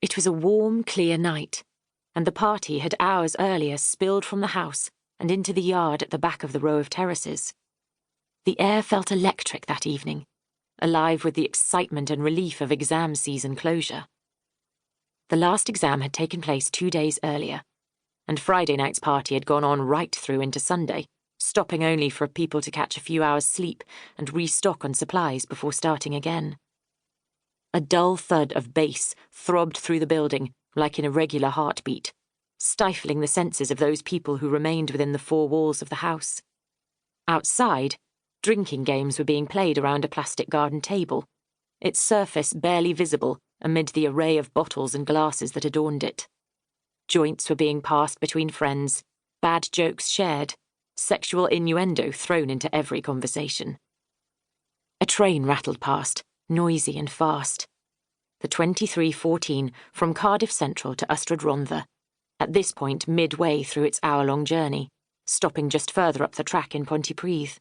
It was a warm, clear night, and the party had hours earlier spilled from the house and into the yard at the back of the row of terraces. The air felt electric that evening, alive with the excitement and relief of exam season closure. The last exam had taken place 2 days earlier, and Friday night's party had gone on right through into Sunday, stopping only for people to catch a few hours' sleep and restock on supplies before starting again. A dull thud of bass throbbed through the building like an irregular heartbeat, stifling the senses of those people who remained within the 4 walls of the house. Outside, drinking games were being played around a plastic garden table, its surface barely visible amid the array of bottles and glasses that adorned it. Joints were being passed between friends, bad jokes shared, sexual innuendo thrown into every conversation. A train rattled past, noisy and fast. The 2314 from Cardiff Central to Ystrad Rhondda, at this point midway through its hour-long journey, stopping just further up the track in Pontypridd.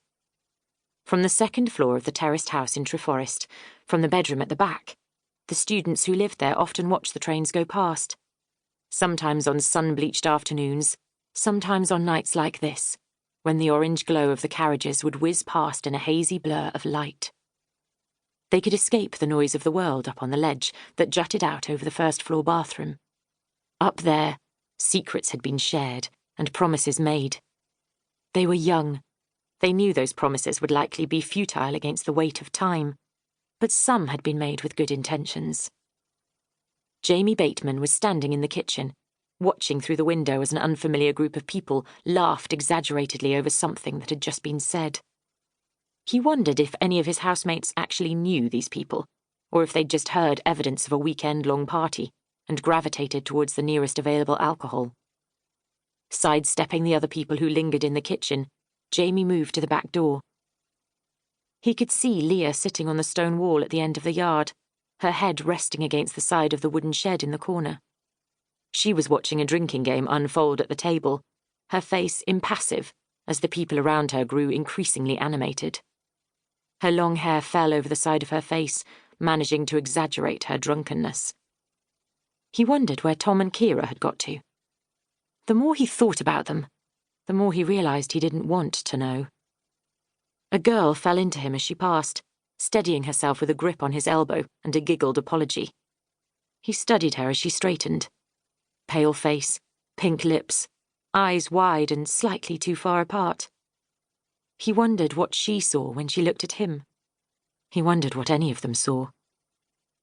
From the 2nd floor of the terraced house in Treforest, from the bedroom at the back, the students who lived there often watched the trains go past, sometimes on sun-bleached afternoons, sometimes on nights like this, when the orange glow of the carriages would whiz past in a hazy blur of light. They could escape the noise of the world up on the ledge that jutted out over the 1st-floor bathroom. Up there, secrets had been shared and promises made. They were young. They knew those promises would likely be futile against the weight of time, but some had been made with good intentions. Jamie Bateman was standing in the kitchen, watching through the window as an unfamiliar group of people laughed exaggeratedly over something that had just been said. He wondered if any of his housemates actually knew these people, or if they'd just heard evidence of a weekend-long party and gravitated towards the nearest available alcohol. Sidestepping the other people who lingered in the kitchen, Jamie moved to the back door. He could see Leah sitting on the stone wall at the end of the yard, her head resting against the side of the wooden shed in the corner. She was watching a drinking game unfold at the table, her face impassive as the people around her grew increasingly animated. Her long hair fell over the side of her face, managing to exaggerate her drunkenness. He wondered where Tom and Keira had got to. The more he thought about them, the more he realised he didn't want to know. A girl fell into him as she passed, steadying herself with a grip on his elbow and a giggled apology. He studied her as she straightened. Pale face, pink lips, eyes wide and slightly too far apart. He wondered what she saw when she looked at him. He wondered what any of them saw.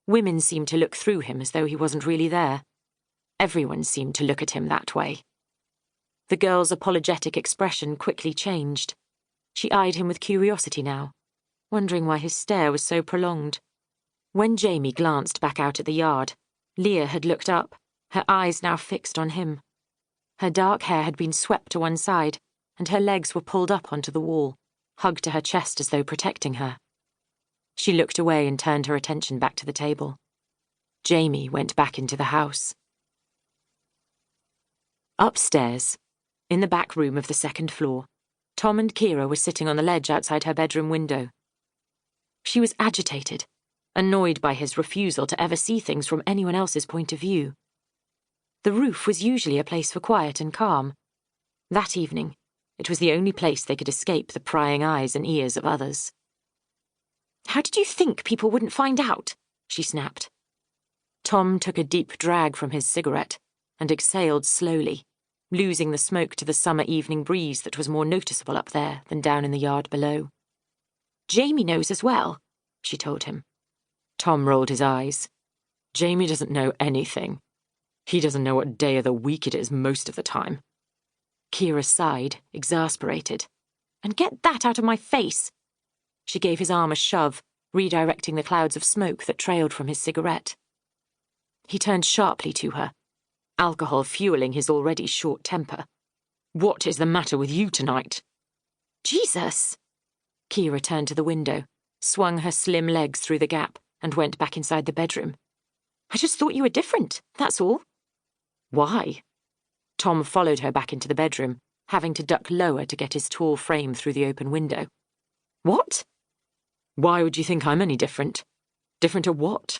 Women seemed to look through him as though he wasn't really there. Everyone seemed to look at him that way. The girl's apologetic expression quickly changed. She eyed him with curiosity now, wondering why his stare was so prolonged. When Jamie glanced back out at the yard, Leah had looked up, her eyes now fixed on him. Her dark hair had been swept to one side, and her legs were pulled up onto the wall, hugged to her chest as though protecting her. She looked away and turned her attention back to the table. Jamie went back into the house. Upstairs, in the back room of the 2nd floor, Tom and Keira were sitting on the ledge outside her bedroom window. She was agitated, annoyed by his refusal to ever see things from anyone else's point of view. The roof was usually a place for quiet and calm. That evening, it was the only place they could escape the prying eyes and ears of others. "How did you think people wouldn't find out?" she snapped. Tom took a deep drag from his cigarette and exhaled slowly, losing the smoke to the summer evening breeze that was more noticeable up there than down in the yard below. "Jamie knows as well," she told him. Tom rolled his eyes. "Jamie doesn't know anything. He doesn't know what day of the week it is most of the time." Keira sighed, exasperated. "And get that out of my face!" She gave his arm a shove, redirecting the clouds of smoke that trailed from his cigarette. He turned sharply to her, alcohol fueling his already short temper. "What is the matter with you tonight?" "Jesus!" Keira turned to the window, swung her slim legs through the gap, and went back inside the bedroom. "I just thought you were different, that's all." "Why?" Tom followed her back into the bedroom, having to duck lower to get his tall frame through the open window. "What?" "Why would you think I'm any different? Different to what?"